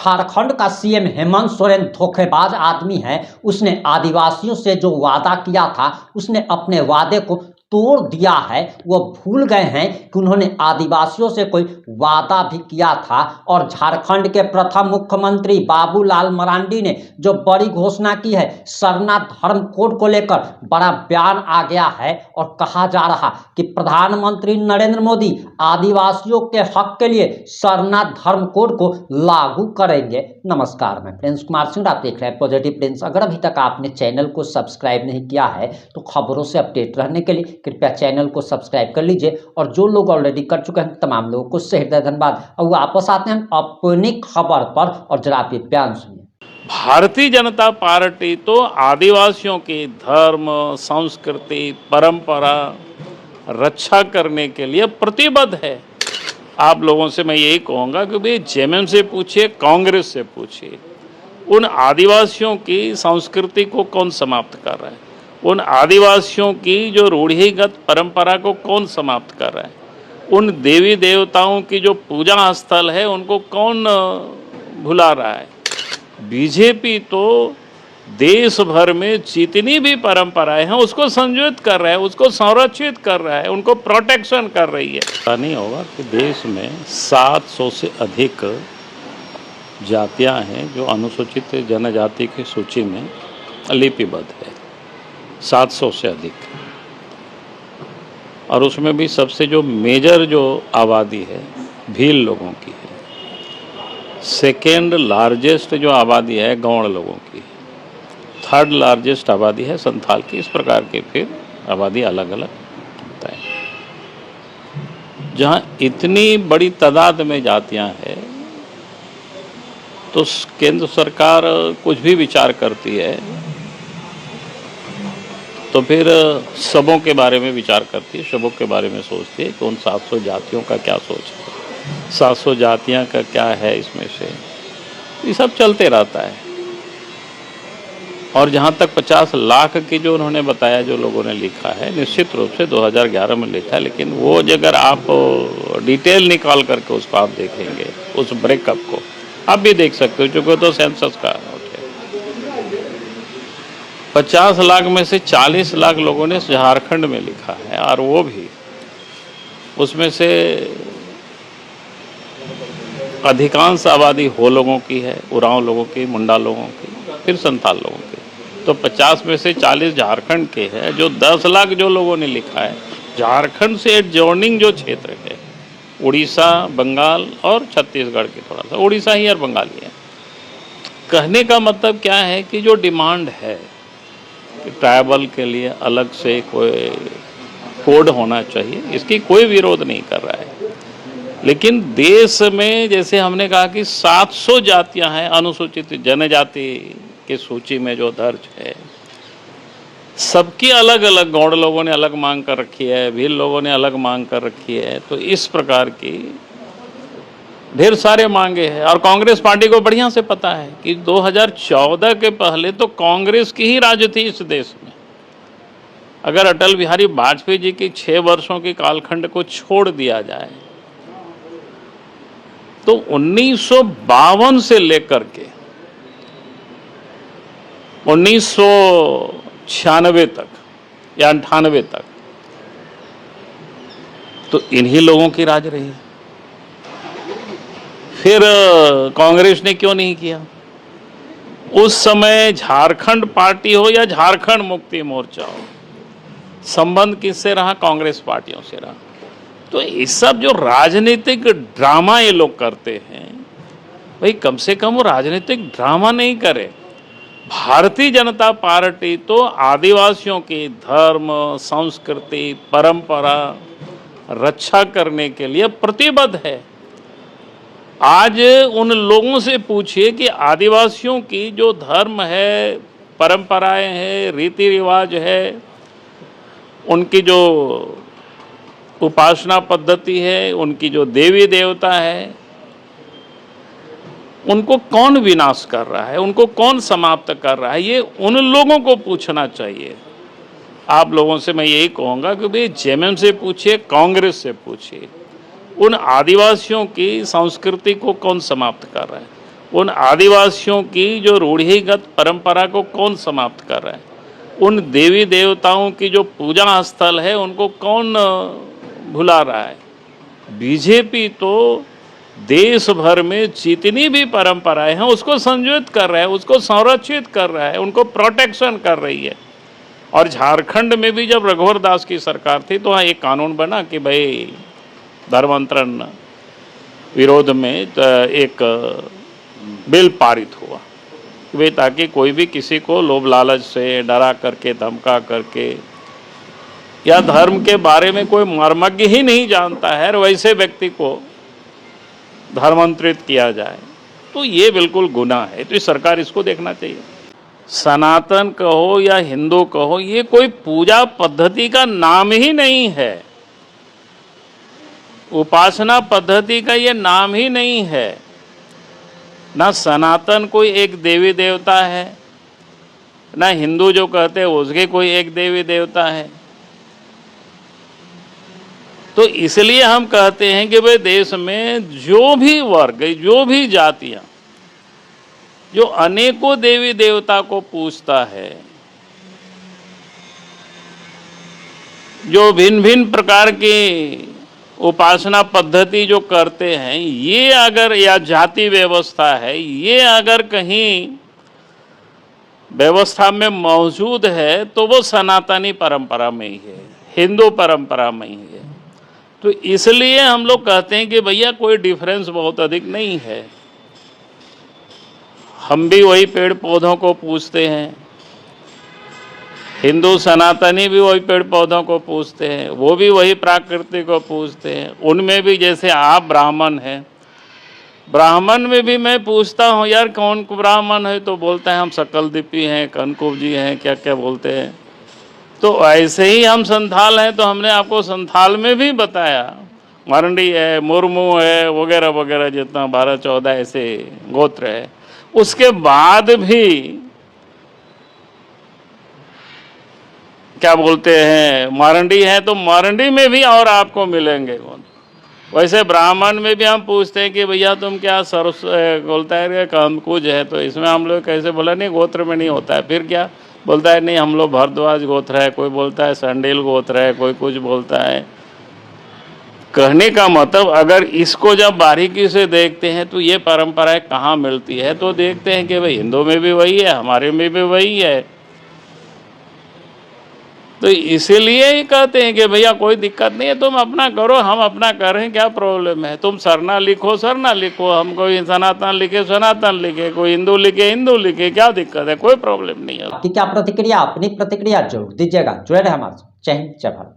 झारखंड का सीएम हेमंत सोरेन धोखेबाज आदमी है। उसने आदिवासियों से जो वादा किया था, उसने अपने वादे को तोड़ दिया है। वो भूल गए हैं कि उन्होंने आदिवासियों से कोई वादा भी किया था। और झारखंड के प्रथम मुख्यमंत्री बाबूलाल मरांडी ने जो बड़ी घोषणा की है, सरना धर्म कोड को लेकर बड़ा बयान आ गया है और कहा जा रहा कि प्रधानमंत्री नरेंद्र मोदी आदिवासियों के हक के लिए सरना धर्म कोड को लागू करेंगे। नमस्कार, मैं प्रिंस कुमार सिंह, आप देख रहे हैं पॉजिटिव प्रिंस। अगर अभी तक आपने चैनल को सब्सक्राइब नहीं किया है तो खबरों से अपडेट रहने के लिए कृपया चैनल को सब्सक्राइब कर लीजिए। और जो लोग ऑलरेडी कर चुके हैं तमाम लोगों को हृदय धन्यवाद। अब वापस आते हैं अपनी खबर पर और जरा आप ये बयान सुनिए। भारतीय जनता पार्टी तो आदिवासियों की धर्म, संस्कृति, परंपरा रक्षा करने के लिए प्रतिबद्ध है। आप लोगों से मैं यही कहूँगा कि भाई जेएमएम से पूछिए, कांग्रेस से पूछिए, उन आदिवासियों की संस्कृति को कौन समाप्त कर रहा है? उन आदिवासियों की जो रूढ़िगत परंपरा को कौन समाप्त कर रहा है? उन देवी देवताओं की जो पूजा स्थल है उनको कौन भुला रहा है? बीजेपी तो देश भर में जितनी भी परंपराएं हैं उसको संजोत कर रहा है, उसको संरक्षित कर रहा है, उनको प्रोटेक्शन कर रही है। ऐसा नहीं होगा कि देश में 700 से अधिक जातियां हैं जो अनुसूचित जनजाति की सूची में लिपिबद्ध है, 700 से अधिक। और उसमें भी सबसे जो मेजर जो आबादी है भील लोगों की है, सेकेंड लार्जेस्ट जो आबादी है गौड़ लोगों की, थर्ड लार्जेस्ट आबादी है संथाल की। इस प्रकार के फिर आबादी अलग अलग होता है। जहाँ इतनी बड़ी तादाद में जातियाँ हैं तो केंद्र सरकार कुछ भी विचार करती है तो फिर सबों के बारे में विचार करती है, सबों के बारे में सोचती है कि उन 700 जातियों का क्या सोच है, 700 जातियाँ का क्या है इसमें से, ये सब चलते रहता है। और जहाँ तक 50 लाख की जो उन्होंने बताया, जो लोगों ने लिखा है, निश्चित रूप से 2011 में लिखा है, लेकिन वो अगर आप डिटेल निकाल करके उसको आप देखेंगे, उस ब्रेकअप को आप भी देख सकते हो, चूँकि तो सेंसस का नोट है। 50 लाख में से 40 लाख लोगों ने झारखंड में लिखा है, और वो भी उसमें से अधिकांश आबादी हो लोगों की है, उरांव लोगों की, मुंडा लोगों की, फिर संथाल लोगों की। तो 50 में से 40 झारखंड के हैं। जो 10 लाख जो लोगों ने लिखा है, झारखंड से एडजॉइनिंग जो क्षेत्र है, उड़ीसा, बंगाल और छत्तीसगढ़ के, थोड़ा सा उड़ीसा ही और बंगाल ही है। कहने का मतलब क्या है कि जो डिमांड है कि ट्राइबल के लिए अलग से कोई कोड होना चाहिए, इसकी कोई विरोध नहीं कर रहा है। लेकिन देश में जैसे हमने कहा कि 700 जातियां हैं अनुसूचित जनजाति की सूची में जो दर्ज है, सबकी अलग अलग, गौड़ लोगों ने अलग मांग कर रखी है, भील लोगों ने अलग मांग कर रखी है। तो इस प्रकार की ढेर सारे मांगे हैं। और कांग्रेस पार्टी को बढ़िया से पता है कि 2014 के पहले तो कांग्रेस की ही राज थी इस देश में। अगर अटल बिहारी वाजपेयी जी की 6 वर्षों की कालखंड को छोड़ दिया जाए तो 1952 से लेकर के 1996 तक या 98 तक तो इन्हीं लोगों की राज रही। फिर कांग्रेस ने क्यों नहीं किया? उस समय झारखंड पार्टी हो या झारखंड मुक्ति मोर्चा हो, संबंध किससे रहा? कांग्रेस पार्टियों से रहा। तो ये सब जो राजनीतिक ड्रामा ये लोग करते हैं, भाई कम से कम वो राजनीतिक ड्रामा नहीं करे। भारतीय जनता पार्टी तो आदिवासियों की धर्म, संस्कृति, परंपरा रक्षा करने के लिए प्रतिबद्ध है। आज उन लोगों से पूछिए कि आदिवासियों की जो धर्म है, परंपराएं हैं, रीति रिवाज है, उनकी जो उपासना पद्धति है, उनकी जो देवी देवता है, उनको कौन विनाश कर रहा है, उनको कौन समाप्त कर रहा है, ये उन लोगों को पूछना चाहिए। आप लोगों से मैं यही कहूँगा कि भाई जेएमएम से पूछिए, कांग्रेस से पूछिए, उन आदिवासियों की संस्कृति को कौन समाप्त कर रहा है? उन आदिवासियों की जो रूढ़िगत परंपरा को कौन समाप्त कर रहा है? उन देवी देवताओं की जो पूजा स्थल है उनको कौन भुला रहा है? बीजेपी तो देश भर में जितनी भी परंपराएं हैं उसको संजोत कर रहा है, उसको संरक्षित कर रहा है, उनको प्रोटेक्शन कर रही है। और झारखंड में भी जब रघुवर दास की सरकार थी तो वहाँ एक कानून बना कि भाई धर्मांतरण विरोध में एक बिल पारित हुआ वे, ताकि कोई भी किसी को लोभ लालच से डरा करके धमका करके या धर्म के बारे में कोई मर्मज्ञ ही नहीं जानता है और वैसे व्यक्ति को धर्मांतरित किया जाए, तो ये बिल्कुल गुनाह है। तो सरकार इसको देखना चाहिए। सनातन कहो या हिंदू कहो, ये कोई पूजा पद्धति का नाम ही नहीं है, उपासना पद्धति का ये नाम ही नहीं है। ना सनातन कोई एक देवी देवता है, ना हिंदू जो कहते हैं उसके कोई एक देवी देवता है। तो इसलिए हम कहते हैं कि भाई देश में जो भी वर्ग, जो भी जातियां, जो अनेकों देवी देवता को पूजता है, जो भिन्न भिन्न प्रकार की उपासना पद्धति जो करते हैं, ये अगर या जाति व्यवस्था है, ये अगर कहीं व्यवस्था में मौजूद है तो वो सनातनी परंपरा में ही है, हिंदू परंपरा में ही है। तो इसलिए हम लोग कहते हैं कि भैया कोई डिफरेंस बहुत अधिक नहीं है। हम भी वही पेड़ पौधों को पूजते हैं, हिंदू सनातनी भी वही पेड़ पौधों को पूजते हैं, वो भी वही प्रकृति को पूजते हैं। उनमें भी जैसे आप ब्राह्मण हैं, ब्राह्मण में भी मैं पूछता हूँ यार कौन ब्राह्मण है, तो बोलते हैं हम सकलदीपी हैं, कनकुब जी हैं, क्या क्या बोलते हैं। तो ऐसे ही हम संथाल हैं, तो हमने आपको संथाल में भी बताया, मरंडी है, मुर्मू है, वगैरह वगैरह, जितना 12-14 ऐसे गोत्र है। उसके बाद भी क्या बोलते हैं मारंडी है, तो मारंडी में भी और आपको मिलेंगे। वैसे ब्राह्मण में भी हम पूछते हैं कि भैया तुम क्या सरस बोलता है कंकुज है, तो इसमें हम लोग कैसे बोला नहीं गोत्र में नहीं होता है। फिर क्या बोलता है नहीं हम लोग भरद्वाज गोत्र है, कोई बोलता है संडील गोत्र है, कोई कुछ बोलता है। कहने का मतलब अगर इसको जब बारीकी से देखते हैं तो ये परंपराएं कहाँ मिलती है, तो देखते हैं कि भाई हिंदू में भी वही है, हमारे में भी वही है। तो इसीलिए ही कहते हैं कि भैया कोई दिक्कत नहीं है, तुम अपना करो, हम अपना कर रहे हैं, क्या प्रॉब्लम है। तुम सरना लिखो सरना लिखो, हम कोई सनातन लिखे सनातन लिखे, कोई हिंदू लिखे हिंदू लिखे, क्या दिक्कत है, कोई प्रॉब्लम नहीं है। आपकी क्या प्रतिक्रिया, अपनी प्रतिक्रिया जरूर दीजिएगा। जुड़े रहे हमारे साथ। जय हिंद, जय भारत।